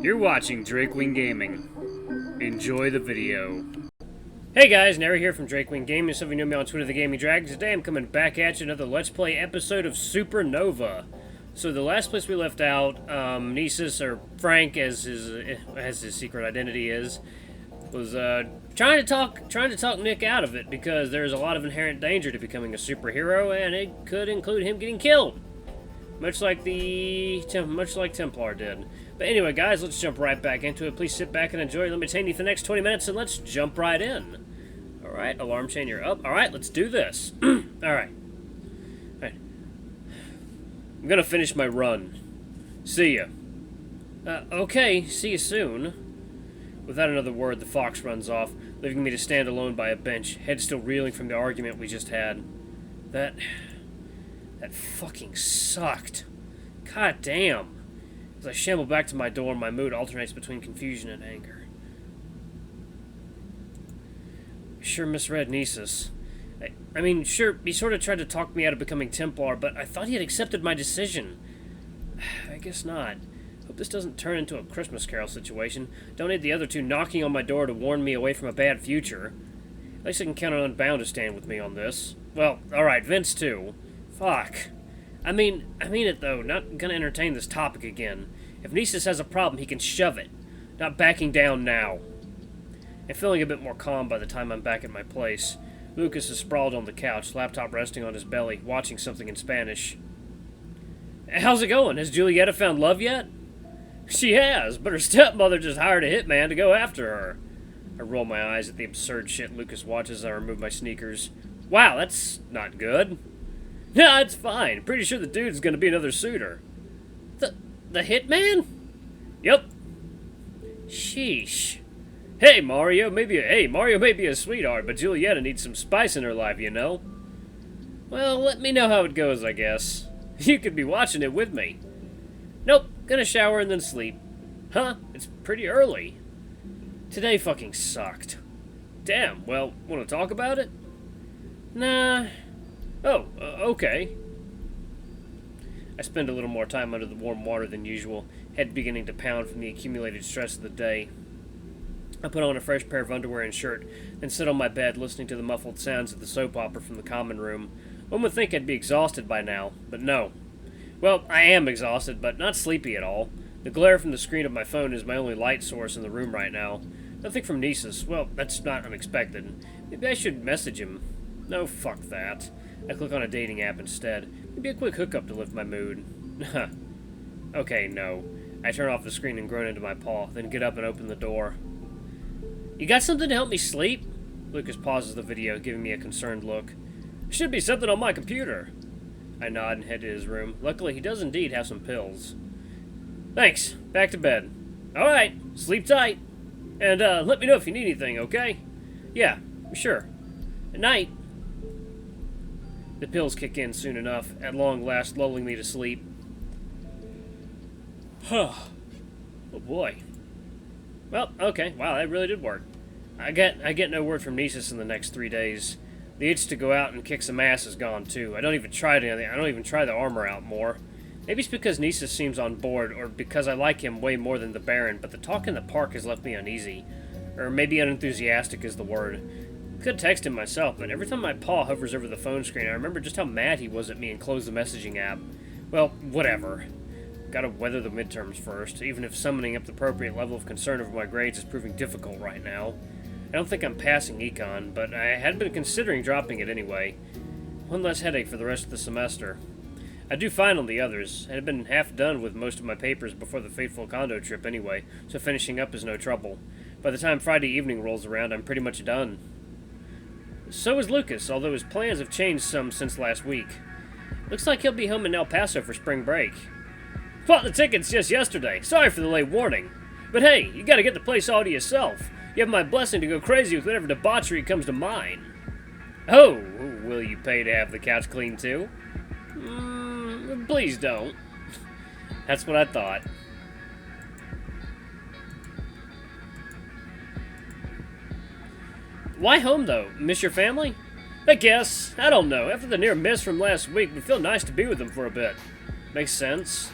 You're watching Drakewing Gaming. Enjoy the video. Hey guys, Nary here from Drakewing Gaming. Some of you know me on Twitter, The Gaming Dragon. Today I'm coming back at you another Let's Play episode of Supernova. So the last place we left out, Mnesis, or Frank, as his secret identity is, was trying to talk Nick out of it because there's a lot of inherent danger to becoming a superhero, and it could include him getting killed, much like Templar did. But anyway, guys, let's jump right back into it. Please sit back and enjoy. Let me entertain you for the next 20 minutes, and let's jump right in. All right, alarm chain, you're up. All right, let's do this. All right. I'm gonna finish my run. See ya. Okay, see you soon. Without another word, the fox runs off, leaving me to stand alone by a bench, head still reeling from the argument we just had. That fucking sucked. God damn. As I shamble back to my door, my mood alternates between confusion and anger. I sure misread Mnesis. I mean, sure, he sort of tried to talk me out of becoming Templar, but I thought he had accepted my decision. I guess not. Hope this doesn't turn into a Christmas Carol situation. Don't need the other two knocking on my door to warn me away from a bad future. At least I can count on Unbound to stand with me on this. Well, alright, Vince too. Fuck. I mean it though, not gonna entertain this topic again. If Mnesis has a problem, he can shove it. Not backing down now. I'm feeling a bit more calm by the time I'm back at my place. Lucas is sprawled on the couch, laptop resting on his belly, watching something in Spanish. How's it going? Has Julieta found love yet? She has, but her stepmother just hired a hitman to go after her. I roll my eyes at the absurd shit Lucas watches as I remove my sneakers. Wow, that's not good. Nah, it's fine. Pretty sure the dude's gonna be another suitor. The hitman? Yep. Sheesh. Hey, Mario may be a sweetheart, but Julieta needs some spice in her life, you know? Well, let me know how it goes, I guess. You could be watching it with me. Nope, gonna shower and then sleep. Huh? It's pretty early. Today fucking sucked. Damn, well, wanna talk about it? Nah. Oh, okay. I spend a little more time under the warm water than usual, head beginning to pound from the accumulated stress of the day. I put on a fresh pair of underwear and shirt, then sit on my bed listening to the muffled sounds of the soap opera from the common room. One would think I'd be exhausted by now, but no. Well, I am exhausted, but not sleepy at all. The glare from the screen of my phone is my only light source in the room right now. Nothing from Mnesis. Well, that's not unexpected. Maybe I should message him. No, fuck that. I click on a dating app instead. Maybe a quick hookup to lift my mood. Okay, no. I turn off the screen and groan into my paw, then get up and open the door. You got something to help me sleep? Lucas pauses the video, giving me a concerned look. Should be something on my computer. I nod and head to his room. Luckily, he does indeed have some pills. Thanks. Back to bed. Alright, sleep tight. And let me know if you need anything, okay? Yeah, sure. At night. The pills kick in soon enough, at long last lulling me to sleep. Oh boy. Well, okay. Wow, that really did work. I get no word from Mnesis in the next 3 days. The itch to go out and kick some ass is gone too. I don't even try the armor out more. Maybe it's because Mnesis seems on board, or because I like him way more than the Baron, but the talk in the park has left me uneasy. Or maybe unenthusiastic is the word. I could text him myself, but every time my paw hovers over the phone screen, I remember just how mad he was at me and close the messaging app. Well, whatever. Gotta weather the midterms first, even if summoning up the appropriate level of concern over my grades is proving difficult right now. I don't think I'm passing econ, but I had been considering dropping it anyway. One less headache for the rest of the semester. I do fine on the others. I had been half done with most of my papers before the fateful condo trip anyway, so finishing up is no trouble. By the time Friday evening rolls around, I'm pretty much done. So is Lucas, although his plans have changed some since last week. Looks like he'll be home in El Paso for spring break. Bought the tickets just yesterday. Sorry for the late warning. But hey, you gotta get the place all to yourself. You have my blessing to go crazy with whatever debauchery comes to mind. Oh, will you pay to have the couch cleaned too? Please don't. That's what I thought. Why home, though? Miss your family? I guess. I don't know. After the near miss from last week, it would feel nice to be with them for a bit. Makes sense.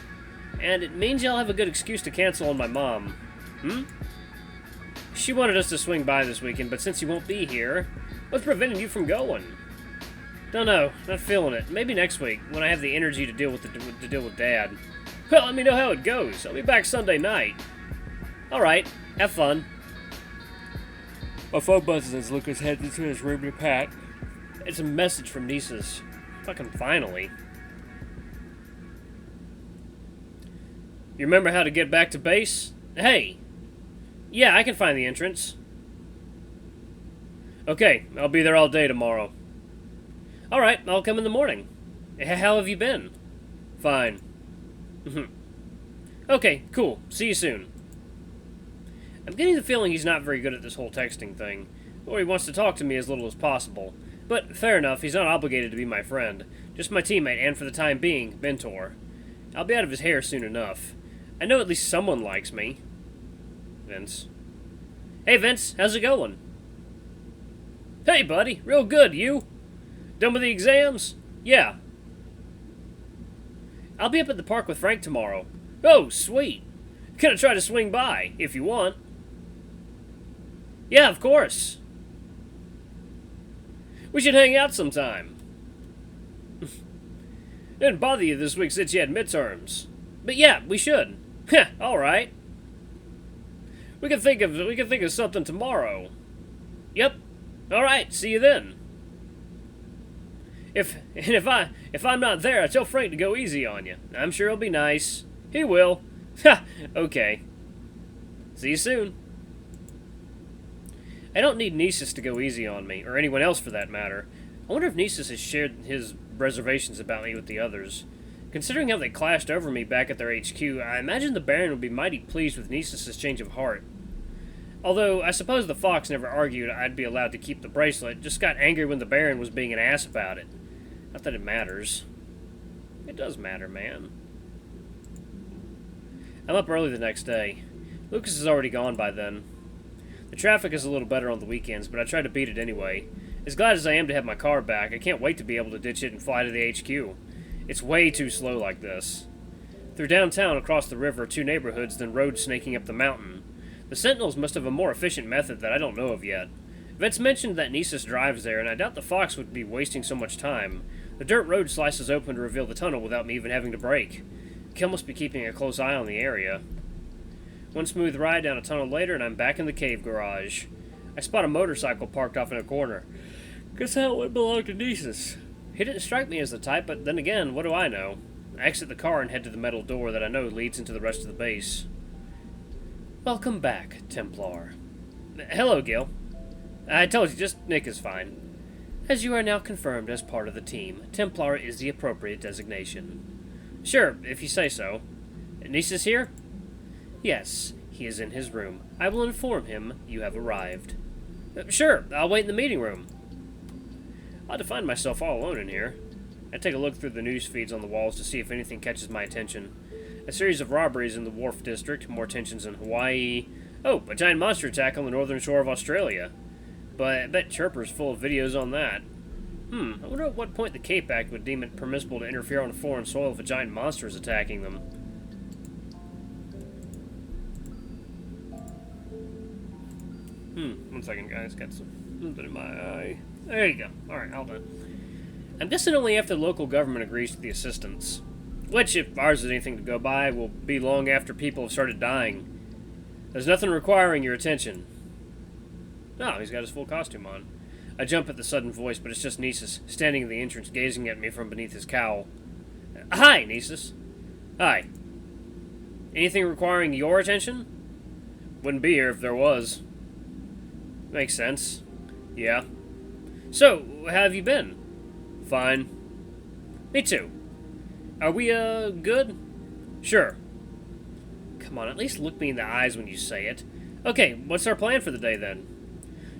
And it means y'all have a good excuse to cancel on my mom. Hmm? She wanted us to swing by this weekend, but since you won't be here, what's preventing you from going? Don't know. Not feeling it. Maybe next week, when I have the energy to deal with Dad. Well, let me know how it goes. I'll be back Sunday night. Alright. Have fun. My phone buzzes as Lucas heads into his room to pack. It's a message from Mnesis. Fucking finally. You remember how to get back to base? Hey! Yeah, I can find the entrance. Okay, I'll be there all day tomorrow. Alright, I'll come in the morning. How have you been? Fine. Okay, cool. See you soon. I'm getting the feeling he's not very good at this whole texting thing, or he wants to talk to me as little as possible. But fair enough, he's not obligated to be my friend. Just my teammate and, for the time being, mentor. I'll be out of his hair soon enough. I know at least someone likes me. Vince. Hey, Vince, how's it going? Hey, buddy, real good, you? Done with the exams? Yeah. I'll be up at the park with Frank tomorrow. Oh, sweet. Gonna try to swing by, if you want. Yeah, of course. We should hang out sometime. Didn't bother you this week since you had midterms. But yeah, we should. Heh, alright. We can think of something tomorrow. Yep. Alright, see you then. If I'm not there, I tell Frank to go easy on you. I'm sure he'll be nice. He will. Ha! Okay. See you soon. I don't need Mnesis to go easy on me, or anyone else for that matter. I wonder if Mnesis has shared his reservations about me with the others. Considering how they clashed over me back at their HQ, I imagine the Baron would be mighty pleased with Mnesis' change of heart. Although, I suppose the Fox never argued I'd be allowed to keep the bracelet, just got angry when the Baron was being an ass about it. Not that it matters. It does matter, man. I'm up early the next day. Lucas is already gone by then. The traffic is a little better on the weekends, but I try to beat it anyway. As glad as I am to have my car back, I can't wait to be able to ditch it and fly to the HQ. It's way too slow like this. Through downtown, across the river, 2 neighborhoods, then roads snaking up the mountain. The Sentinels must have a more efficient method that I don't know of yet. Vince mentioned that Mnesis drives there, and I doubt the Fox would be wasting so much time. The dirt road slices open to reveal the tunnel without me even having to brake. Kill must be keeping a close eye on the area. One smooth ride down a tunnel later, and I'm back in the cave garage. I spot a motorcycle parked off in a corner. Guess that would belong to Mnesis. He didn't strike me as the type, but then again, what do I know? I exit the car and head to the metal door that I know leads into the rest of the base. Welcome back, Templar. Hello, Gil. I told you, just Nick is fine. As you are now confirmed as part of the team, Templar is the appropriate designation. Sure, if you say so. Mnesis here? Yes, he is in his room. I will inform him you have arrived. Sure, I'll wait in the meeting room. Odd to find myself all alone in here. I take a look through the news feeds on the walls to see if anything catches my attention. A series of robberies in the Wharf District, more tensions in Hawaii. Oh, a giant monster attack on the northern shore of Australia. But I bet Chirper's full of videos on that. I wonder at what point the Cape Act would deem it permissible to interfere on foreign soil if a giant monster is attacking them. One second, guys. Got something in my eye. There you go. Alright, all done. I'm guessing only after the local government agrees to the assistance. Which, if ours is anything to go by, will be long after people have started dying. There's nothing requiring your attention. Oh, he's got his full costume on. I jump at the sudden voice, but it's just Mnesis, standing in the entrance, gazing at me from beneath his cowl. Hi, Mnesis. Hi. Anything requiring your attention? Wouldn't be here if there was. Makes sense. Yeah. So, how have you been? Fine. Me too. Are we, good? Sure. Come on, at least look me in the eyes when you say it. Okay, what's our plan for the day, then?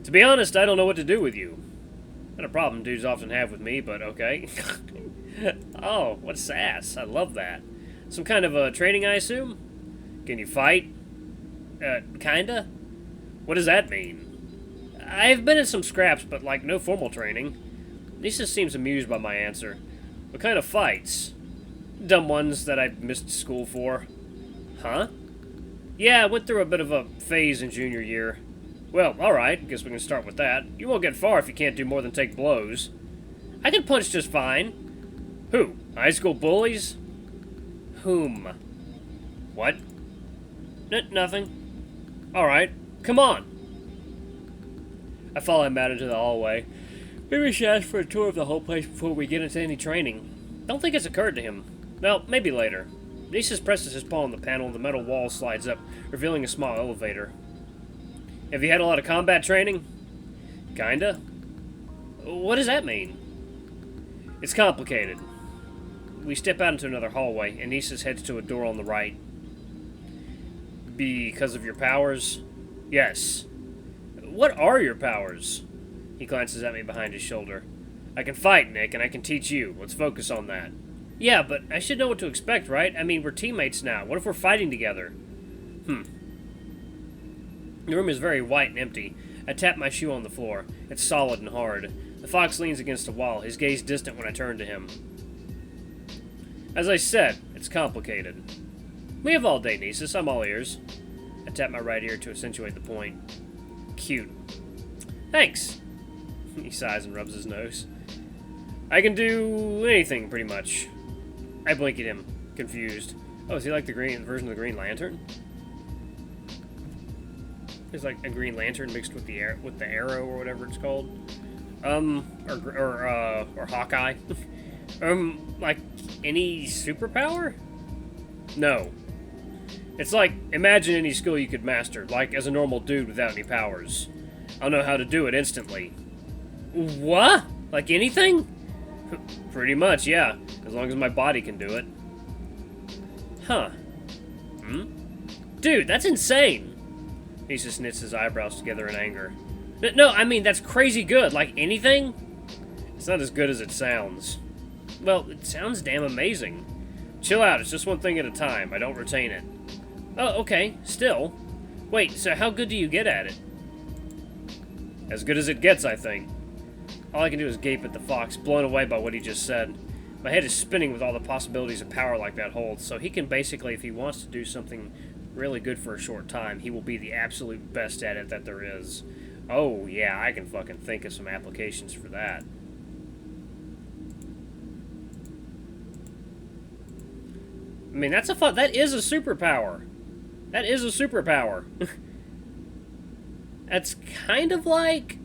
To be honest, I don't know what to do with you. Not a problem dudes often have with me, but okay. Oh, what sass. I love that. Some kind of a training, I assume? Can you fight? Kinda? What does that mean? I've been in some scraps, but, like, no formal training. Mnesis seems amused by my answer. What kind of fights? Dumb ones that I missed school for. Huh? Yeah, I went through a bit of a phase in junior year. Well, alright, guess we can start with that. You won't get far if you can't do more than take blows. I can punch just fine. Who? High school bullies? Whom? What? Nothing. Alright, come on. I follow him out into the hallway. Maybe we should ask for a tour of the whole place before we get into any training. Don't think it's occurred to him. Well, maybe later. Mnesis presses his paw on the panel and the metal wall slides up, revealing a small elevator. Have you had a lot of combat training? Kinda. What does that mean? It's complicated. We step out into another hallway, and Mnesis heads to a door on the right. Because of your powers? Yes. What are your powers? He glances at me behind his shoulder. I can fight, Nick, and I can teach you. Let's focus on that. Yeah, but I should know what to expect, right? I mean, we're teammates now. What if we're fighting together? The room is very white and empty. I tap my shoe on the floor. It's solid and hard. The fox leans against the wall, his gaze distant when I turn to him. As I said, it's complicated. We have all day, Mnesis. I'm all ears. I tap my right ear to accentuate the point. Cute. Thanks. He sighs and rubs his nose. I can do anything, pretty much. I blink at him, confused. Oh, is he like the green version of the Green Lantern? It's like a Green Lantern mixed with the arrow or whatever it's called. Or Hawkeye. Like any superpower? No. It's like, imagine any skill you could master, like as a normal dude without any powers. I'll know how to do it instantly. What? Like anything? Pretty much, yeah. As long as my body can do it. Huh. Dude, that's insane! Mnesis knits his eyebrows together in anger. No, I mean, that's crazy good. Like anything? It's not as good as it sounds. Well, it sounds damn amazing. Chill out, it's just one thing at a time. I don't retain it. Oh, okay. Still. Wait, so how good do you get at it? As good as it gets, I think. All I can do is gape at the fox, blown away by what he just said. My head is spinning with all the possibilities of power like that holds, so he can basically, if he wants to do something really good for a short time, he will be the absolute best at it that there is. Oh, yeah, I can fucking think of some applications for that. I mean, that is a superpower. That is a superpower. That's kind of like,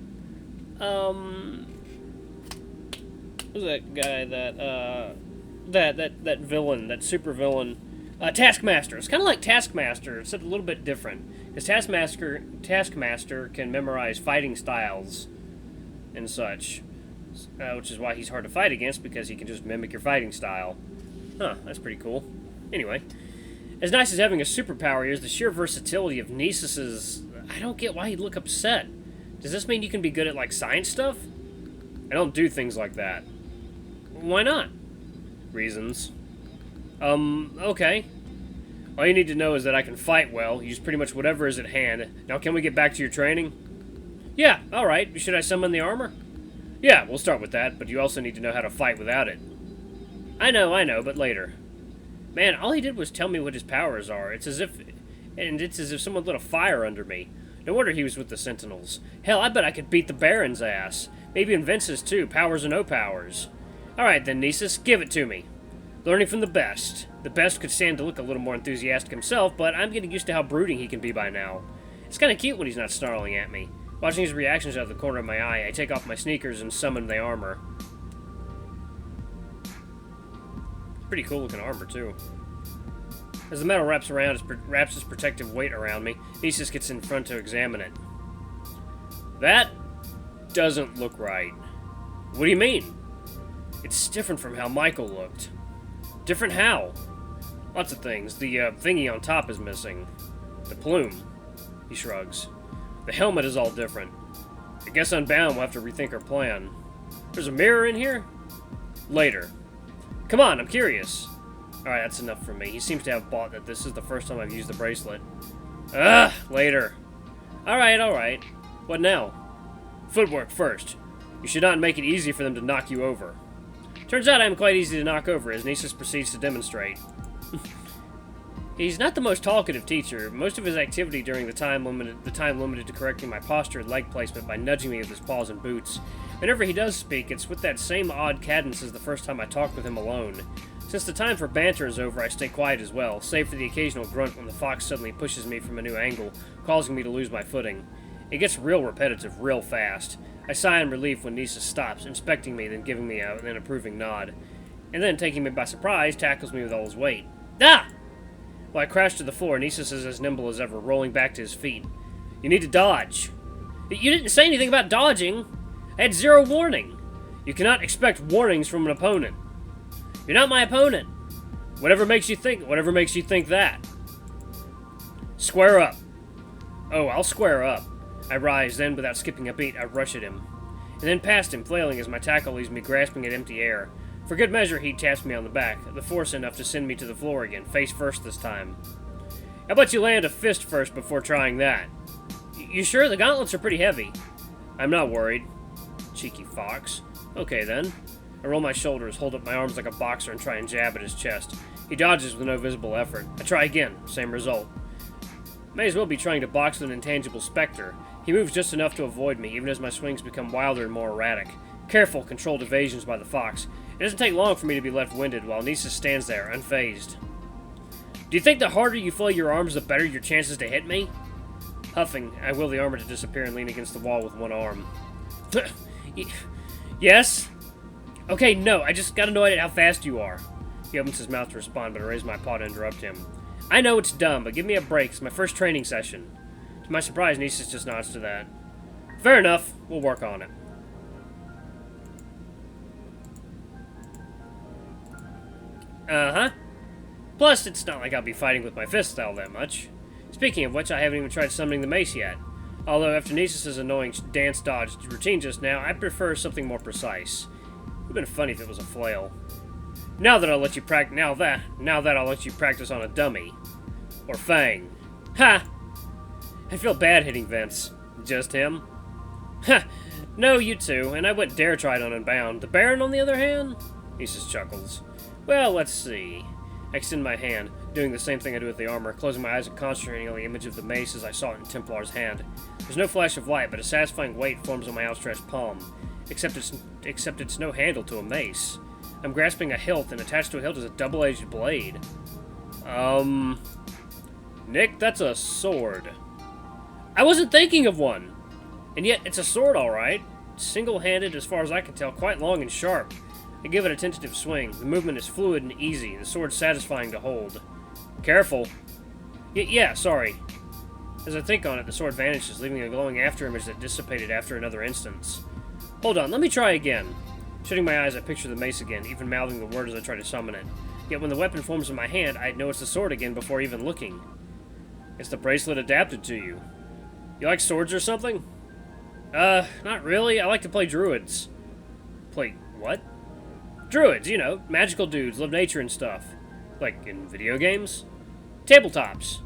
who's that guy that villain, that super villain, Taskmaster. It's kind of like Taskmaster, except a little bit different. Because Taskmaster can memorize fighting styles and such, which is why he's hard to fight against, because he can just mimic your fighting style. Huh, that's pretty cool. Anyway, as nice as having a superpower is, the sheer versatility of Mnesis's... I don't get why he'd look upset. Does this mean you can be good at, like, science stuff? I don't do things like that. Why not? Reasons. Okay. All you need to know is that I can fight well, use pretty much whatever is at hand. Now, can we get back to your training? Yeah, alright. Should I summon the armor? Yeah, we'll start with that, but you also need to know how to fight without it. I know, but later. Man, all he did was tell me what his powers are. It's as if someone lit a fire under me. No wonder he was with the Sentinels. Hell, I bet I could beat the Baron's ass. Maybe Vince's too, powers or no powers. Alright then, Mnesis, give it to me. Learning from the best. The best could stand to look a little more enthusiastic himself, but I'm getting used to how brooding he can be by now. It's kind of cute when he's not snarling at me. Watching his reactions out of the corner of my eye, I take off my sneakers and summon the armor. Pretty cool looking armor, too. As the metal wraps its protective weight around me, Mnesis gets in front to examine it. That doesn't look right. What do you mean? It's different from how Michael looked. Different how? Lots of things. The thingy on top is missing. The plume. He shrugs. The helmet is all different. I guess Unbound will have to rethink our plan. There's a mirror in here? Later. Come on, I'm curious. Alright, that's enough for me. He seems to have bought that this is the first time I've used the bracelet. Ugh, later. Alright. What now? Footwork first. You should not make it easy for them to knock you over. Turns out I'm quite easy to knock over, as Mnesis proceeds to demonstrate. He's not the most talkative teacher. Most of his activity during the time limited to correcting my posture and leg placement by nudging me with his paws and boots. Whenever he does speak, it's with that same odd cadence as the first time I talked with him alone. Since the time for banter is over, I stay quiet as well, save for the occasional grunt when the fox suddenly pushes me from a new angle, causing me to lose my footing. It gets real repetitive real fast. I sigh in relief when Mnesis stops, inspecting me, then giving me an approving nod. And then, taking me by surprise, tackles me with all his weight. Ah! Well, I crash to the floor. Mnesis is as nimble as ever, rolling back to his feet. You need to dodge. You didn't say anything about dodging. I had zero warning. You cannot expect warnings from an opponent. You're not my opponent. Whatever makes you think that. Square up. Oh, I'll square up. I rise, then, without skipping a beat, I rush at him. And then past him, flailing as my tackle leaves me grasping at empty air. For good measure, he taps me on the back, the force enough to send me to the floor again, face first this time. How about you land a fist first before trying that? You sure? The gauntlets are pretty heavy. I'm not worried. Cheeky fox. Okay, then. I roll my shoulders, hold up my arms like a boxer, and try and jab at his chest. He dodges with no visible effort. I try again. Same result. May as well be trying to box with an intangible specter. He moves just enough to avoid me, even as my swings become wilder and more erratic. Careful, controlled evasions by the fox. It doesn't take long for me to be left winded, while Mnesis stands there, unfazed. Do you think the harder you flail your arms, the better your chances to hit me? Huffing, I will the armor to disappear and lean against the wall with one arm. Yes? Okay, no, I just got annoyed at how fast you are. He opens his mouth to respond, but I raise my paw to interrupt him. I know it's dumb, but give me a break. It's my first training session. To my surprise, Mnesis just nods to that. Fair enough. We'll work on it. Uh-huh. Plus, it's not like I'll be fighting with my fists all that much. Speaking of which, I haven't even tried summoning the mace yet. Although, after Mnesis' annoying dance dodge routine just now, I prefer something more precise. It would have been funny if it was a flail. Now that I'll let you practice on a dummy. Or Fang. Ha! I feel bad hitting Vince. Just him? Ha! No, you two, and I wouldn't dare try it on Unbound. The Baron, on the other hand? Mnesis chuckles. Well, let's see. I extend my hand, doing the same thing I do with the armor, closing my eyes and concentrating on the image of the mace as I saw it in Templar's hand. There's no flash of light, but a satisfying weight forms on my outstretched palm. Except it's no handle to a mace. I'm grasping a hilt, and attached to a hilt is a double-edged blade. Nick, that's a sword. I wasn't thinking of one! And yet, it's a sword, alright. Single-handed, as far as I can tell, quite long and sharp. I give it a tentative swing. The movement is fluid and easy, the sword satisfying to hold. Careful. Yeah, sorry. As I think on it, the sword vanishes, leaving a glowing afterimage that dissipated after another instance. Hold on, let me try again. Shutting my eyes, I picture the mace again, even mouthing the word as I try to summon it. Yet when the weapon forms in my hand, I'd know it's the sword again before even looking. It's the bracelet adapted to you. You like swords or something? Not really. I like to play druids. Play what? Druids, you know, magical dudes, love nature and stuff. Like in video games? Tabletops.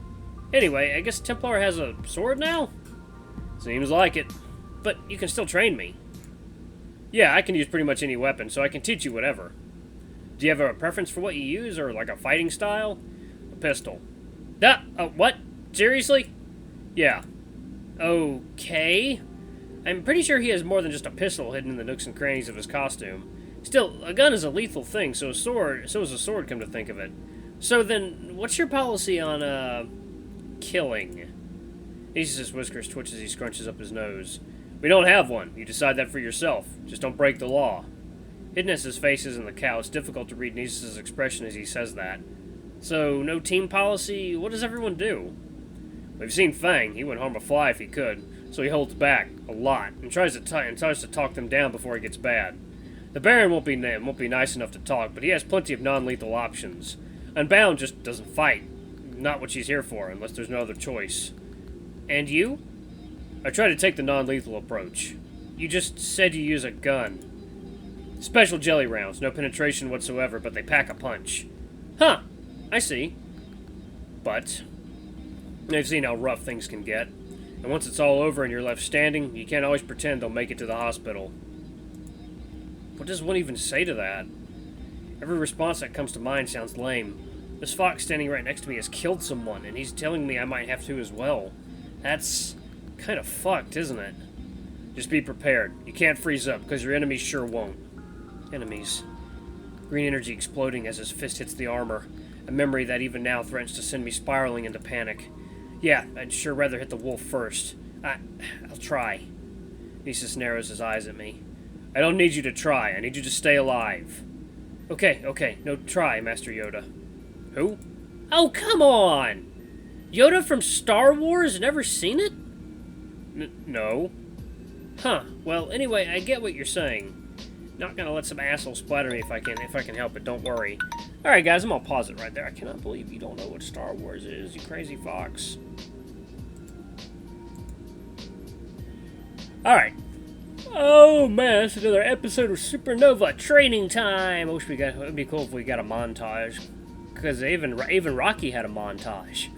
Anyway, I guess Templar has a sword now? Seems like it. But you can still train me. Yeah, I can use pretty much any weapon, so I can teach you whatever. Do you have a preference for what you use, or like a fighting style? A pistol. What? Seriously? Yeah. Okay. I'm pretty sure he has more than just a pistol hidden in the nooks and crannies of his costume. Still, a gun is a lethal thing, so is a sword, come to think of it. So then, what's your policy on, killing? Mnesis' whiskers twitch as he scrunches up his nose. We don't have one. You decide that for yourself. Just don't break the law. Hidden as his face is in the cowl, it's difficult to read Mnesis' expression as he says that. So, no team policy? What does everyone do? We've seen Fang. He wouldn't harm a fly if he could, so he holds back a lot and tries to talk them down before it gets bad. The Baron won't be nice enough to talk, but he has plenty of non-lethal options. Unbound just doesn't fight. Not what she's here for, unless there's no other choice. And you? I try to take the non-lethal approach. You just said you use a gun. Special jelly rounds, no penetration whatsoever, but they pack a punch. Huh, I see. But I've seen how rough things can get. And once it's all over and you're left standing, you can't always pretend they'll make it to the hospital. What does one even say to that? Every response that comes to mind sounds lame. This fox standing right next to me has killed someone, and he's telling me I might have to as well. That's kind of fucked, isn't it? Just be prepared. You can't freeze up, because your enemies sure won't. Enemies. Green energy exploding as his fist hits the armor. A memory that even now threatens to send me spiraling into panic. Yeah, I'd sure rather hit the wolf first. I'll try. Mnesis narrows his eyes at me. I don't need you to try. I need you to stay alive. Okay. No, try, Master Yoda. Who? Oh, come on! Yoda from Star Wars? Never seen it? No. Huh. Well, anyway, I get what you're saying. Not gonna let some asshole splatter me if I can help it, don't worry. Alright guys, I'm gonna pause it right there. I cannot believe you don't know what Star Wars is, you crazy fox. Alright. Oh man, that's another episode of Supernova Training Time! I wish it would be cool if we got a montage. Because even Rocky had a montage.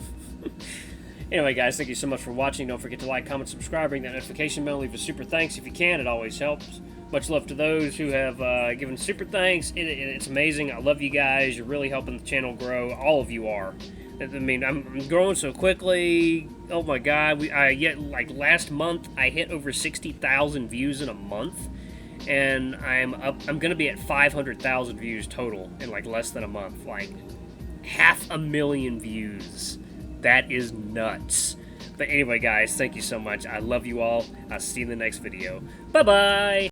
Anyway, guys, thank you so much for watching. Don't forget to like, comment, subscribe, ring that notification bell, leave a super thanks if you can. It always helps. Much love to those who have given super thanks. It's amazing. I love you guys. You're really helping the channel grow. All of you are. I mean, I'm growing so quickly. Oh my God! Like last month, I hit over 60,000 views in a month, and I'm gonna be at 500,000 views total in like less than a month. Like 500,000 views. That is nuts. But anyway, guys, thank you so much. I love you all. I'll see you in the next video. Bye-bye.